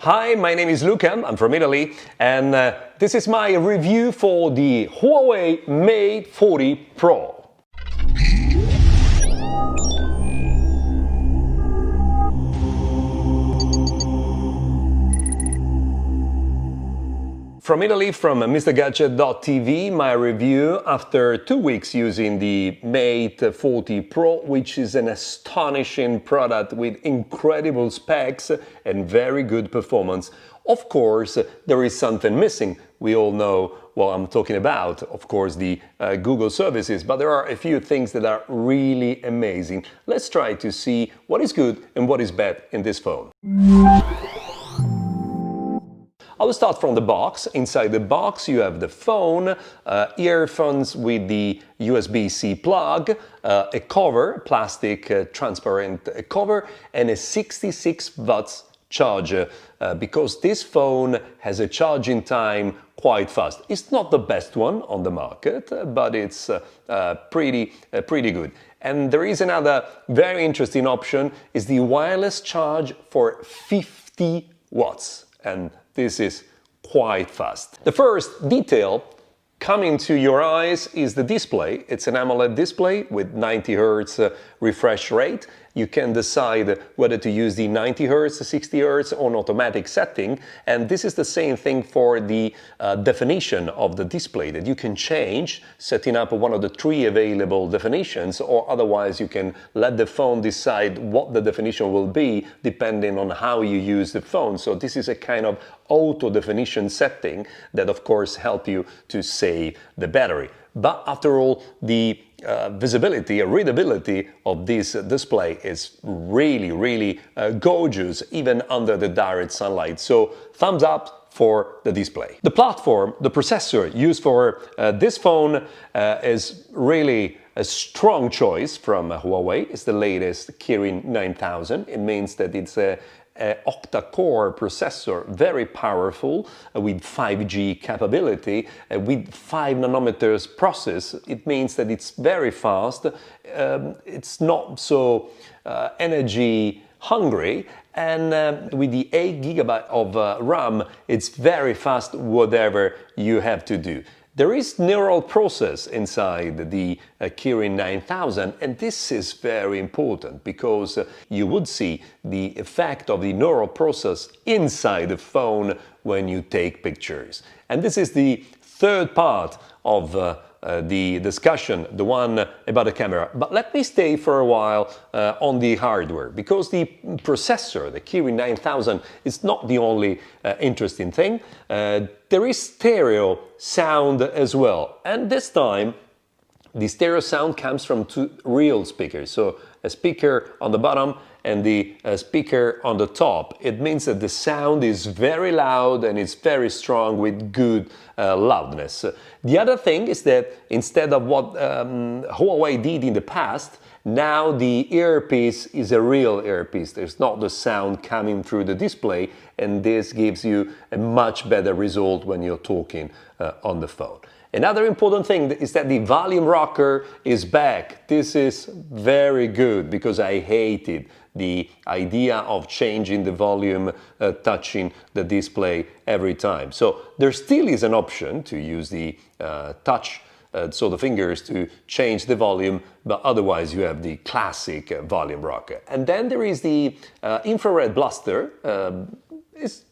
Hi, my name is Luca, I'm from Italy, and this is my review for the Huawei Mate 40 Pro. From Italy, from MrGadget.tv, my review after 2 weeks using the Mate 40 Pro, which is an astonishing product with incredible specs and very good performance. Of course, there is something missing. We all know what I'm talking about, of course, the Google services, but there are a few things that are really amazing. Let's try to see what is good and what is bad in this phone. I will start from the box. Inside the box you have the phone, earphones with the USB-C plug, a cover, plastic transparent cover, and a 66 watts charger because this phone has a charging time quite fast. It's not the best one on the market, but it's pretty good. And there is another very interesting option, is the wireless charge for 50 watts. And this is quite fast. The first detail coming to your eyes is the display. It's an AMOLED display with 90 Hz refresh rate. You can decide whether to use the 90 Hz, 60 Hz on automatic setting, and this is the same thing for the definition of the display that you can change, setting up one of the 3 available definitions, or otherwise you can let the phone decide what the definition will be depending on how you use the phone. So this is a kind of auto definition setting that of course help you to save the battery. But after all, the visibility, readability of this display is really gorgeous, even under the direct sunlight. So thumbs up for the display. The platform, the processor used for this phone is really a strong choice from Huawei. It's the latest Kirin 9000. It means that it's a octa-core processor, very powerful, with 5G capability, with 5 nanometers process. It means that it's very fast, it's not so energy hungry, and with the 8 GB of RAM, it's very fast whatever you have to do. There is neural process inside the Kirin 9000, and this is very important because you would see the effect of the neural process inside the phone when you take pictures. And this is the third part of the discussion, the one about the camera. But let me stay for a while on the hardware, because the processor, the Kirin 9000, is not the only interesting thing. There is stereo sound as well, and this time the stereo sound comes from 2 real speakers, so a speaker on the bottom and the speaker on the top. It means that the sound is very loud and it's very strong with good loudness. The other thing is that instead of what Huawei did in the past, now the earpiece is a real earpiece. There's not the sound coming through the display, and this gives you a much better result when you're talking on the phone. Another important thing is that the volume rocker is back. This is very good because I hated the idea of changing the volume touching the display every time. So there still is an option to use the touch, so the fingers to change the volume, but otherwise you have the classic volume rocker. And then there is the infrared blaster. It's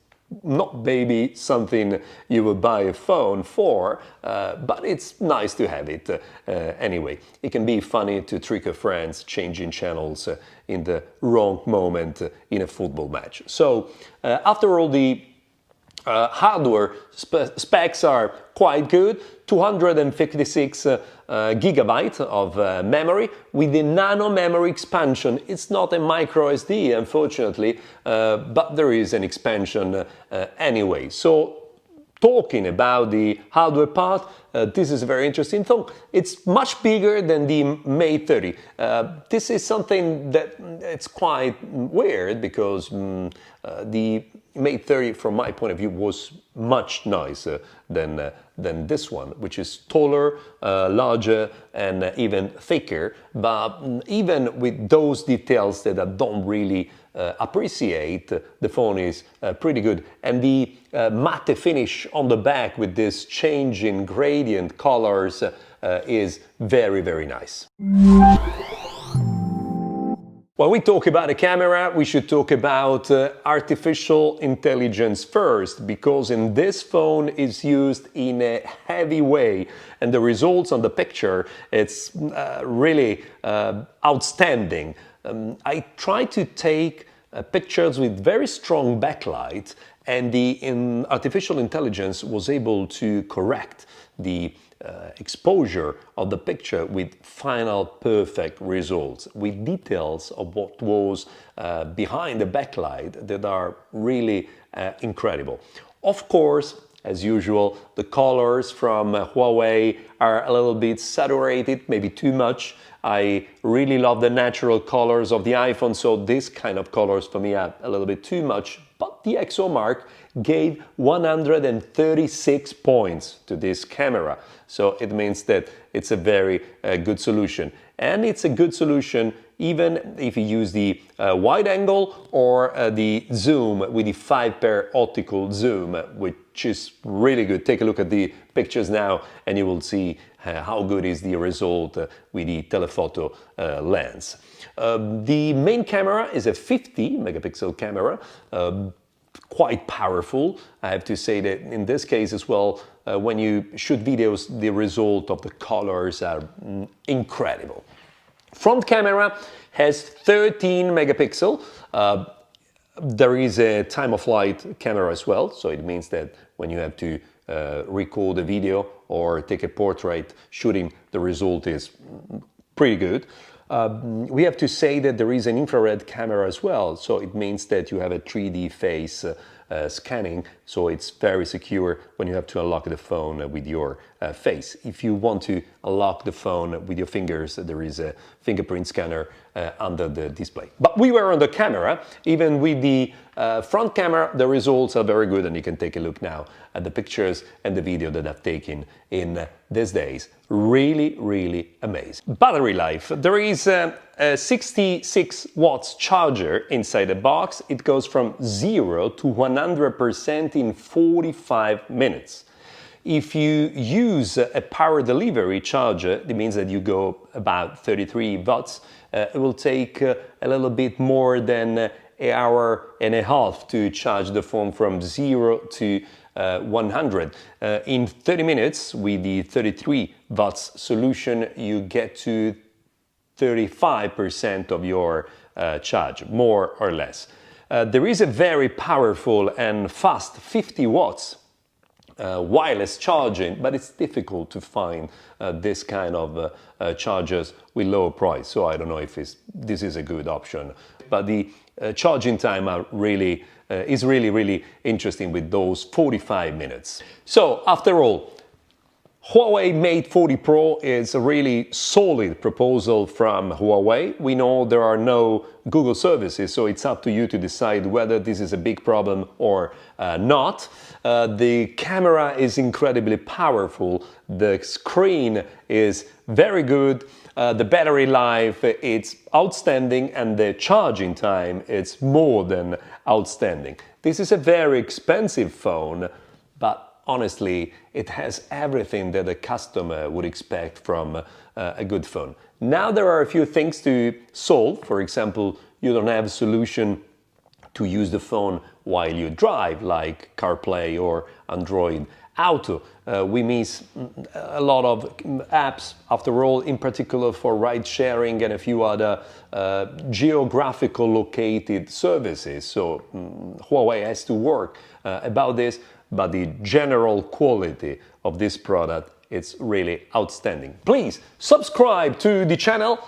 not maybe something you would buy a phone for, but it's nice to have it anyway. It can be funny to trick your friends changing channels in the wrong moment in a football match. So after all, the hardware specs are quite good. 256 gigabyte of memory with the nano memory expansion. It's not a micro SD, unfortunately, but there is an expansion anyway. So talking about the hardware part, this is a very interesting thing. It's much bigger than the Mate 30. This is something that it's quite weird because the Mate 30, from my point of view, was much nicer than this one, which is taller, larger, and even thicker. But even with those details that I don't really appreciate, the phone is pretty good. And the matte finish on the back with this change in gradient colors is very, very nice. When we talk about a camera, we should talk about artificial intelligence first, because in this phone is used in a heavy way, and the results on the picture, it's really outstanding. I try to take pictures with very strong backlight, and the artificial intelligence was able to correct the exposure of the picture with final perfect results, with details of what was behind the backlight that are really incredible. Of course, as usual, the colors from Huawei are a little bit saturated, maybe too much. I really love the natural colors of the iPhone, so this kind of colors for me are a little bit too much. But the ExoMark gave 136 points to this camera, so it means that it's a very good solution. And it's a good solution even if you use the wide angle or the zoom with the 5-pair optical zoom, which is really good. Take a look at the pictures now and you will see how good is the result with the telephoto lens. The main camera is a 50 megapixel camera, quite powerful. I have to say that in this case as well, when you shoot videos, the result of the colors are incredible. Front camera has 13 megapixel. There is a time-of-flight camera as well, so it means that when you have to record a video or take a portrait shooting, the result is pretty good. We have to say that there is an infrared camera as well, so it means that you have a 3D face scanning, so it's very secure when you have to unlock the phone with your face. If you want to unlock the phone with your fingers, there is a fingerprint scanner under the display. But we were on the camera. Even with the front camera, the results are very good, and you can take a look now at the pictures and the video that I've taken in these days. Really, really amazing. Battery life. There is a 66 watts charger inside the box. It goes from 0 to 100% in 45 minutes. If you use a power delivery charger, it means that you go about 33 watts. It will take a little bit more than an hour and a half to charge the phone from 0 to 100. In 30 minutes, with the 33 watts solution, you get to 35% of your charge, more or less. There is a very powerful and fast 50 watts wireless charging, but it's difficult to find this kind of chargers with low price, so I don't know if this is a good option. But the charging time is really interesting with those 45 minutes. So after all, Huawei Mate 40 Pro is a really solid proposal from Huawei. We know there are no Google services, so it's up to you to decide whether this is a big problem or not. The camera is incredibly powerful, the screen is very good, the battery life, it's outstanding, and the charging time is more than outstanding. This is a very expensive phone, but honestly, it has everything that a customer would expect from a good phone. Now there are a few things to solve. For example, you don't have a solution to use the phone while you drive, like CarPlay or Android Auto. We miss a lot of apps, after all, in particular for ride sharing and a few other geographical located services. So Huawei has to work about this. But the general quality of this product is really outstanding. Please subscribe to the channel,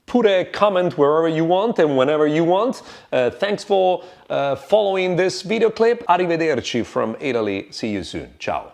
put a comment wherever you want and whenever you want. Thanks for following this video clip. Arrivederci from Italy. See you soon. Ciao.